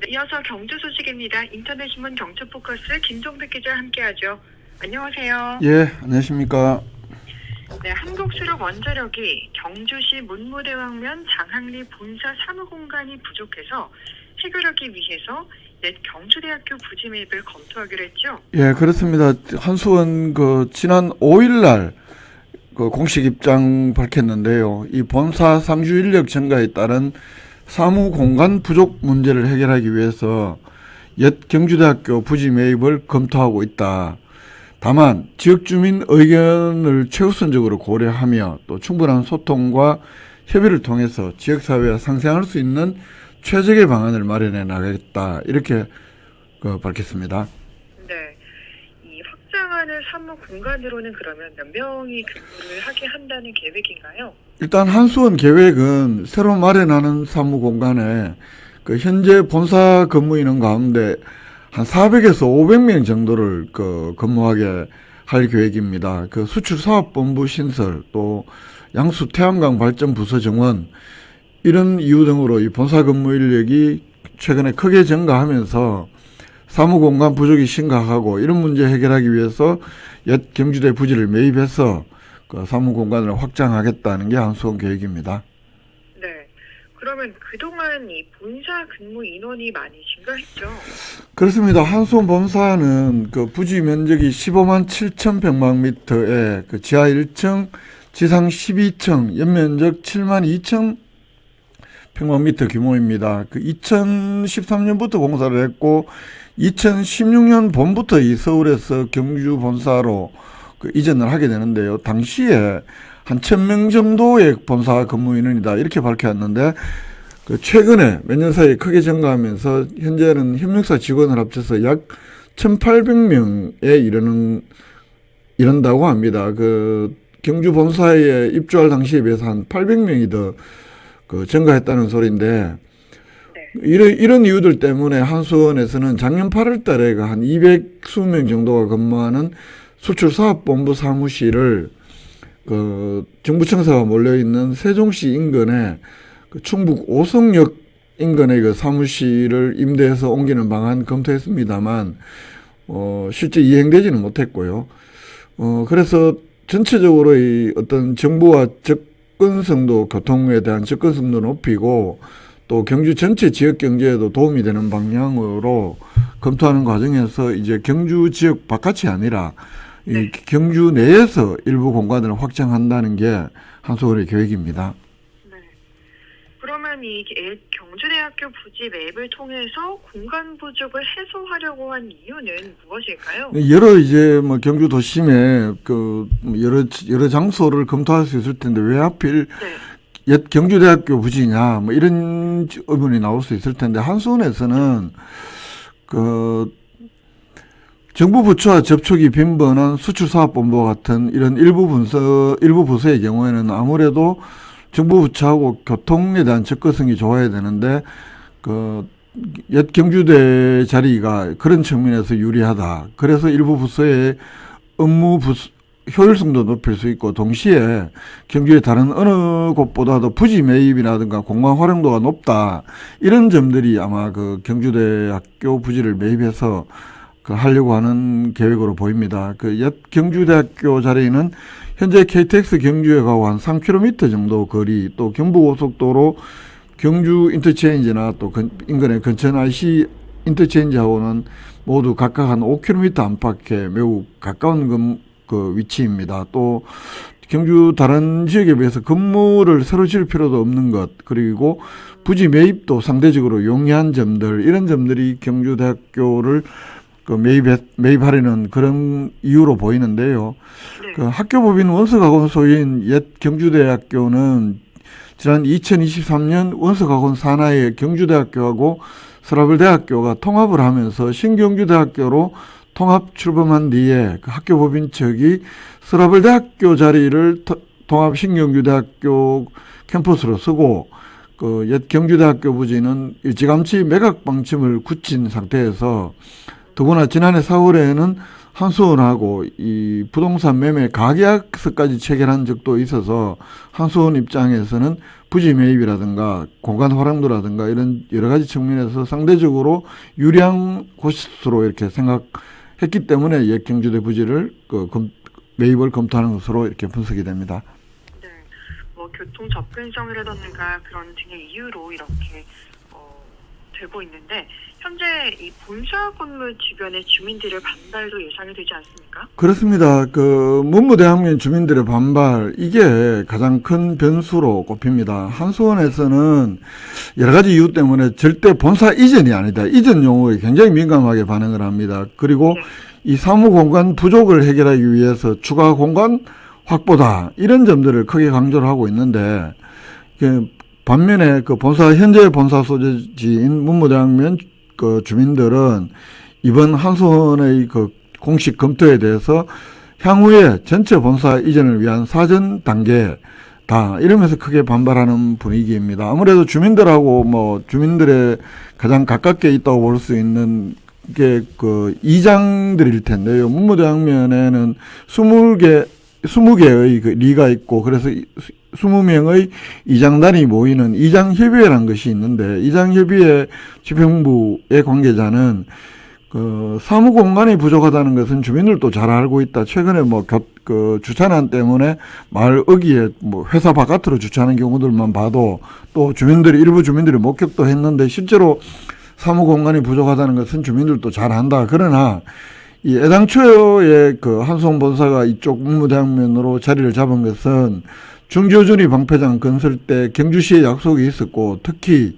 이어서 경주 소식입니다. 인터넷신문 경주포커스 김종백 기자 함께하죠. 안녕하세요. 예, 안녕하십니까. 네, 한국수력 원자력이 경주시 문무대왕면 장항리 본사 사무공간이 부족해서 해결하기 위해서 옛 경주대학교 부지 매입을 검토하기로 했죠. 예, 그렇습니다. 한수원 지난 5일 날 공식 입장 밝혔는데요. 이 본사 상주 인력 증가에 따른 사무 공간 부족 문제를 해결하기 위해서 옛 경주대학교 부지 매입을 검토하고 있다. 다만 지역 주민 의견을 최우선적으로 고려하며 또 충분한 소통과 협의를 통해서 지역사회와 상생할 수 있는 최적의 방안을 마련해 나가겠다. 이렇게 밝혔습니다. 네, 이 확장하는 사무 공간으로는 그러면 몇 명이 근무를 하게 한다는 계획인가요? 일단 한수원 계획은 새로 마련하는 사무 공간에 현재 본사 근무 인원 가운데 한 400에서 500명 정도를 근무하게 할 계획입니다. 수출사업본부 신설, 또 양수 태양광 발전 부서 정원, 이런 이유 등으로 이 본사 근무 인력이 최근에 크게 증가하면서 사무공간 부족이 심각하고, 이런 문제 해결하기 위해서 옛 경주대 부지를 매입해서 사무공간을 확장하겠다는 게 한수원 계획입니다. 네, 그러면 그동안 이 본사 근무 인원이 많이 증가했죠? 그렇습니다. 한수원 본사는 부지 면적이 15만 7천 평방미터에 지하 1층, 지상 12층, 연면적 7만 2천 평방미터 규모입니다. 2013년부터 공사를 했고 2016년 봄부터 이 서울에서 경주 본사로 이전을 하게 되는데요. 당시에 한 1,000명 정도의 본사 근무 인원이다, 이렇게 밝혀왔는데 최근에 몇 년 사이에 크게 증가하면서 현재는 협력사 직원을 합쳐서 약 1,800명에 이른다고 합니다. 경주 본사에 입주할 당시에 비해서 한 800명이 더 증가했다는 소리인데, 이런 이유들 때문에 한수원에서는 작년 8월 달에 한 220명 정도가 근무하는 수출사업본부 사무실을 정부청사가 몰려있는 세종시 인근에 충북 오송역 인근의 사무실을 임대해서 옮기는 방안 검토했습니다만 실제 이행되지는 못했고요. 그래서 전체적으로 이 어떤 정부와 접근성도, 교통에 대한 접근성도 높이고 또 경주 전체 지역 경제에도 도움이 되는 방향으로 검토하는 과정에서 이제 경주 지역 바깥이 아니라 이 경주 내에서 일부 공간을 확장한다는 게 한수원의 계획입니다. 네. 그러면 이 경주대학교 부지 매입을 통해서 공간 부족을 해소하려고 한 이유는 무엇일까요? 여러 이제 경주 도심에 여러 장소를 검토할 수 있을 텐데 왜 하필 옛 경주대학교 부지냐, 이런 의문이 나올 수 있을 텐데, 한수원에서는 정부 부처와 접촉이 빈번한 수출사업본부와 같은 이런 일부 부서의 경우에는 아무래도 정부 부처하고 교통에 대한 접근성이 좋아야 되는데 옛 경주대 자리가 그런 측면에서 유리하다. 그래서 일부 부서의 업무 효율성도 높일 수 있고, 동시에 경주의 다른 어느 곳보다도 부지 매입이라든가 공간 활용도가 높다, 이런 점들이 아마 경주대학교 부지를 매입해서 하려고 하는 계획으로 보입니다. 옛 경주대학교 자리는 현재 KTX 경주에 가고 한 3km 정도 거리, 또 경부고속도로 경주 인터체인지나 또 인근의 근천 IC 인터체인지하고는 모두 각각 한 5km 안팎에 매우 가까운 위치입니다. 또 경주 다른 지역에 비해서 건물을 새로 지을 필요도 없는 것, 그리고 부지 매입도 상대적으로 용이한 점들, 이런 점들이 경주대학교를 매입하려는 그런 이유로 보이는데요. 학교법인 원석학원 소유인 옛 경주대학교는 지난 2023년 원석학원 산하의 경주대학교하고 서라벌대학교가 통합을 하면서 신경주대학교로 통합 출범한 뒤에 학교법인 측이 서라벌대학교 자리를 통합 신경주대학교 캠퍼스로 쓰고 옛 경주대학교 부지는 일찌감치 매각 방침을 굳힌 상태에서, 더구나 지난해 4월에는 한수원하고 이 부동산 매매 가계약서까지 체결한 적도 있어서 한수원 입장에서는 부지 매입이라든가 공간 활용도라든가 이런 여러 가지 측면에서 상대적으로 유리한 곳으로 이렇게 생각했기 때문에 옛 경주대 부지를 매입을 검토하는 것으로 이렇게 분석이 됩니다. 네, 뭐 교통 접근성이라든가 그런 등의 이유로 이렇게 되고 있는데 현재 이 본사 건물 주변의 주민들의 반발도 예상이 되지 않습니까? 그렇습니다. 문무대학면 주민들의 반발, 이게 가장 큰 변수로 꼽힙니다. 한수원에서는 여러 가지 이유 때문에 절대 본사 이전이 아니다. 이전 용어에 굉장히 민감하게 반응을 합니다. 그리고 네. 이 사무 공간 부족을 해결하기 위해서 추가 공간 확보다. 이런 점들을 크게 강조를 하고 있는데, 반면에 현재 본사 소재지인 문무대학면 주민들은 이번 한수원의 공식 검토에 대해서 향후에 전체 본사 이전을 위한 사전 단계다 이러면서 크게 반발하는 분위기입니다. 아무래도 주민들하고 주민들의 가장 가깝게 있다고 볼 수 있는 게 이장들일 텐데요. 문무대학면에는 20개의 리가 있고 그래서 20명의 이장단이 모이는 이장협의회라는 것이 있는데, 이장협의회 집행부의 관계자는 사무공간이 부족하다는 것은 주민들도 잘 알고 있다. 최근에 주차난 때문에 마을 어귀에 회사 바깥으로 주차하는 경우들만 봐도 또 일부 주민들이 목격도 했는데, 실제로 사무공간이 부족하다는 것은 주민들도 잘 안다. 그러나 이 애당초에 한수원 본사가 이쪽 문무대학면으로 자리를 잡은 것은 중조준이 방패장 건설 때 경주시에 약속이 있었고, 특히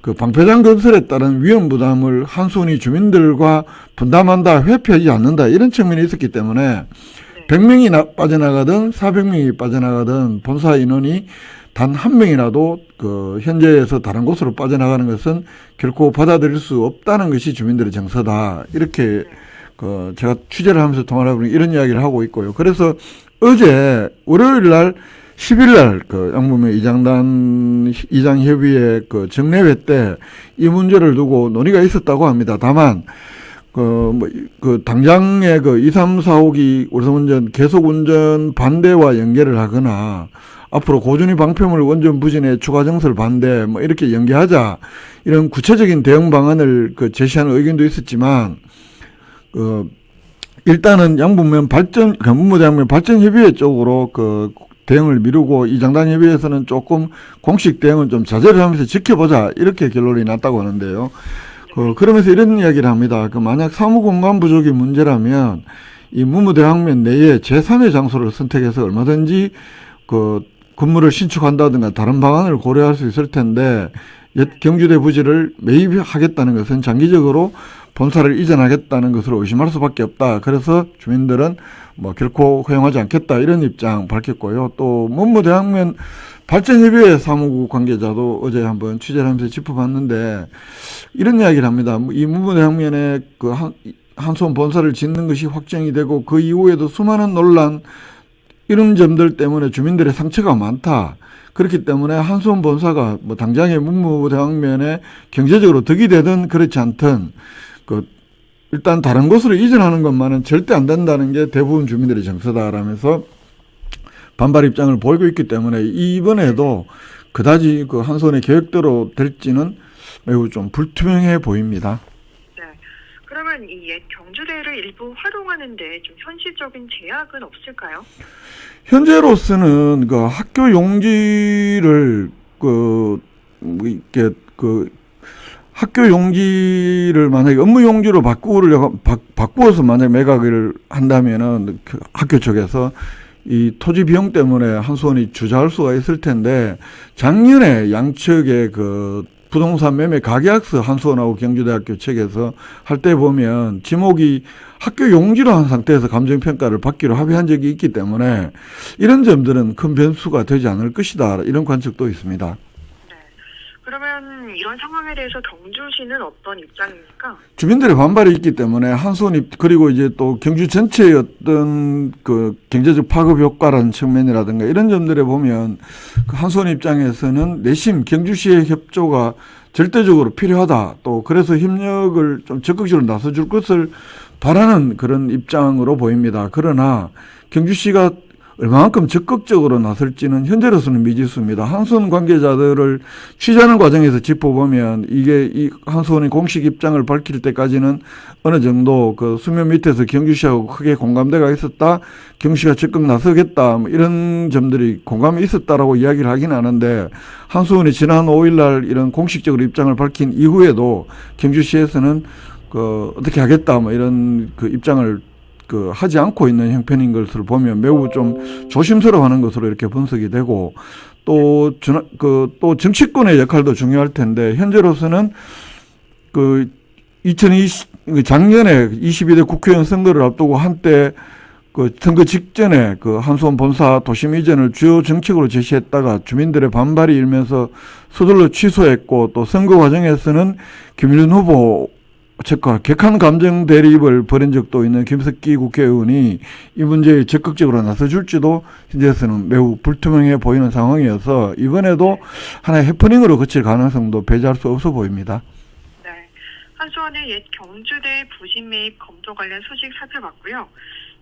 방패장 건설에 따른 위험 부담을 한수원이 주민들과 분담한다, 회피하지 않는다, 이런 측면이 있었기 때문에 100명이 빠져나가든 400명이 빠져나가든 본사 인원이 단 한 명이라도 현재에서 다른 곳으로 빠져나가는 것은 결코 받아들일 수 없다는 것이 주민들의 정서다. 이렇게 제가 취재를 하면서 통화를 해보니 이런 이야기를 하고 있고요. 그래서 어제 월요일 날 10일 날 양문면 이장협의회 정례회 때 이 문제를 두고 논의가 있었다고 합니다. 다만 당장의 2, 3, 4호기 월성운전 계속운전 반대와 연계를 하거나 앞으로 고준위 방패물 원전 부진의 추가 정설 반대 이렇게 연계하자, 이런 구체적인 대응 방안을 제시하는 의견도 있었지만, 일단은 양북면 문무대학면 발전협의회 쪽으로 대응을 미루고 이장단협의회에서는 조금 공식 대응은 좀 자제를 하면서 지켜보자, 이렇게 결론이 났다고 하는데요. 그러면서 이런 이야기를 합니다. 만약 사무공간 부족이 문제라면 이 문무대학면 내에 제3의 장소를 선택해서 얼마든지 건물을 신축한다든가 다른 방안을 고려할 수 있을 텐데, 옛 경주대 부지를 매입하겠다는 것은 장기적으로 본사를 이전하겠다는 것으로 의심할 수밖에 없다. 그래서 주민들은 결코 허용하지 않겠다, 이런 입장 밝혔고요. 또 문무대학면 발전협의회 사무국 관계자도 어제 한번 취재를 하면서 짚어봤는데 이런 이야기를 합니다. 이 문무대학면에 한수원 본사를 짓는 것이 확정이 되고 그 이후에도 수많은 논란, 이런 점들 때문에 주민들의 상처가 많다. 그렇기 때문에 한수원 본사가 당장의 문무대학면에 경제적으로 득이 되든 그렇지 않든 일단 다른 곳으로 이전하는 것만은 절대 안 된다는 게 대부분 주민들의 정서다라면서 반발 입장을 보이고 있기 때문에 이번에도 그다지 한수원의 계획대로 될지는 매우 좀 불투명해 보입니다. 네. 그러면 이 옛 경주대를 일부 활용하는데 좀 현실적인 제약은 없을까요? 현재로서는 학교 용지를 학교 용지를 만약에 업무 용지로 바꾸어서 만약에 매각을 한다면은 학교 쪽에서 이 토지 비용 때문에 한수원이 주저할 수가 있을 텐데, 작년에 양측의 부동산 매매 가계약서 한수원하고 경주대학교 측에서 할 때 보면 지목이 학교 용지로 한 상태에서 감정평가를 받기로 합의한 적이 있기 때문에 이런 점들은 큰 변수가 되지 않을 것이다, 이런 관측도 있습니다. 그러면 이런 상황에 대해서 경주시는 어떤 입장입니까? 주민들의 반발이 있기 때문에 한수원이, 그리고 이제 또 경주 전체의 어떤 경제적 파급 효과라는 측면이라든가 이런 점들에 보면 한수원 입장에서는 내심 경주시의 협조가 절대적으로 필요하다. 또 그래서 협력을 좀 적극적으로 나서줄 것을 바라는 그런 입장으로 보입니다. 그러나 경주시가 얼마만큼 적극적으로 나설지는 현재로서는 미지수입니다. 한수원 관계자들을 취재하는 과정에서 짚어보면 이게 이 한수원이 공식 입장을 밝힐 때까지는 어느 정도 그 수면 밑에서 경주시하고 크게 공감대가 있었다, 경주시가 적극 나서겠다, 뭐 이런 점들이 공감이 있었다라고 이야기를 하긴 하는데, 한수원이 지난 5일날 이런 공식적으로 입장을 밝힌 이후에도 경주시에서는 그 어떻게 하겠다 뭐 이런 그 입장을 하지 않고 있는 형편인 것을 보면 매우 좀 조심스러워하는 것으로 이렇게 분석이 되고, 또 정치권의 역할도 중요할 텐데, 현재로서는 2020 작년에 22대 국회의원 선거를 앞두고 한때 선거 직전에 한수원 본사 도심 이전을 주요 정책으로 제시했다가 주민들의 반발이 일면서 서둘러 취소했고, 또 선거 과정에서는 김일현 후보 측과 격한 감정 대립을 벌인 적도 있는 김석기 국회의원이 이 문제에 적극적으로 나서줄지도 현재에서는 매우 불투명해 보이는 상황이어서 이번에도 하나의 해프닝으로 그칠 가능성도 배제할 수 없어 보입니다. 네, 한수원의 옛 경주대 부진 매입 검토 관련 소식 살펴봤고요.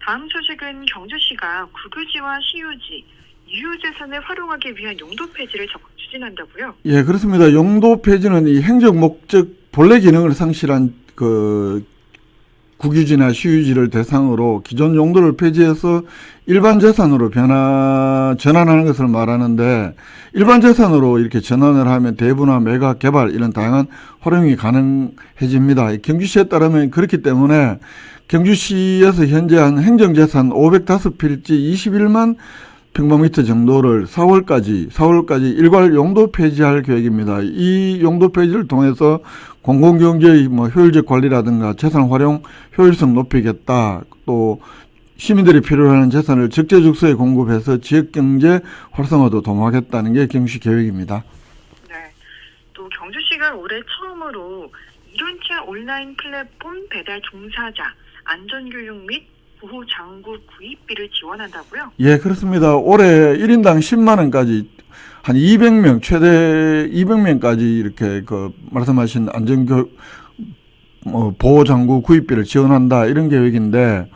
다음 소식은 경주시가 국유지와 시유지, 유유재산을 활용하기 위한 용도 폐지를 적극 추진한다고요? 예, 그렇습니다. 용도 폐지는 이 행정 목적 본래 기능을 상실한 국유지나 시유지를 대상으로 기존 용도를 폐지해서 일반 재산으로 전환하는 것을 말하는데, 일반 재산으로 이렇게 전환을 하면 대부나 매각, 개발 이런 다양한 활용이 가능해집니다. 경주시에 따르면 그렇기 때문에 경주시에서 현재 한 행정재산 505필지 21만 평방미터 정도를 4월까지 일괄 용도 폐지할 계획입니다. 이 용도 폐지를 통해서 공공경제의 효율적 관리라든가 재산 활용 효율성 높이겠다. 또 시민들이 필요로 하는 재산을 적재적소에 공급해서 지역경제 활성화도 도모하겠다는 게 경주시 계획입니다. 네. 또 경주시가 올해 처음으로 이륜차 온라인 플랫폼 배달 종사자 안전교육 및 보호 장구 구입비를 지원한다고요? 예, 그렇습니다. 올해 1인당 10만 원까지 한 200명, 최대 200명까지 이렇게 말씀하신 안전교육 보호 장구 구입비를 지원한다 이런 계획인데,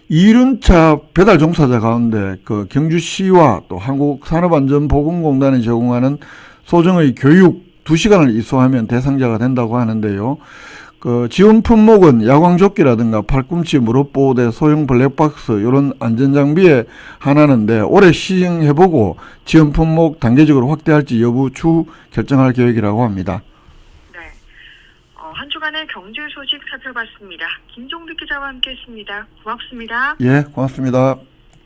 이륜차 배달 종사자 가운데 경주시와 또 한국산업안전보건공단이 제공하는 소정의 교육 2시간을 이수하면 대상자가 된다고 하는데요. 지원 품목은 야광조끼라든가 팔꿈치 무릎보호대, 소형 블랙박스 이런 안전장비에 한하는데, 올해 시행해보고 지원 품목 단계적으로 확대할지 여부 추후 결정할 계획이라고 합니다. 네, 한 주간의 경제 소식 살펴봤습니다. 김종득 기자와 함께했습니다. 고맙습니다. 예, 고맙습니다.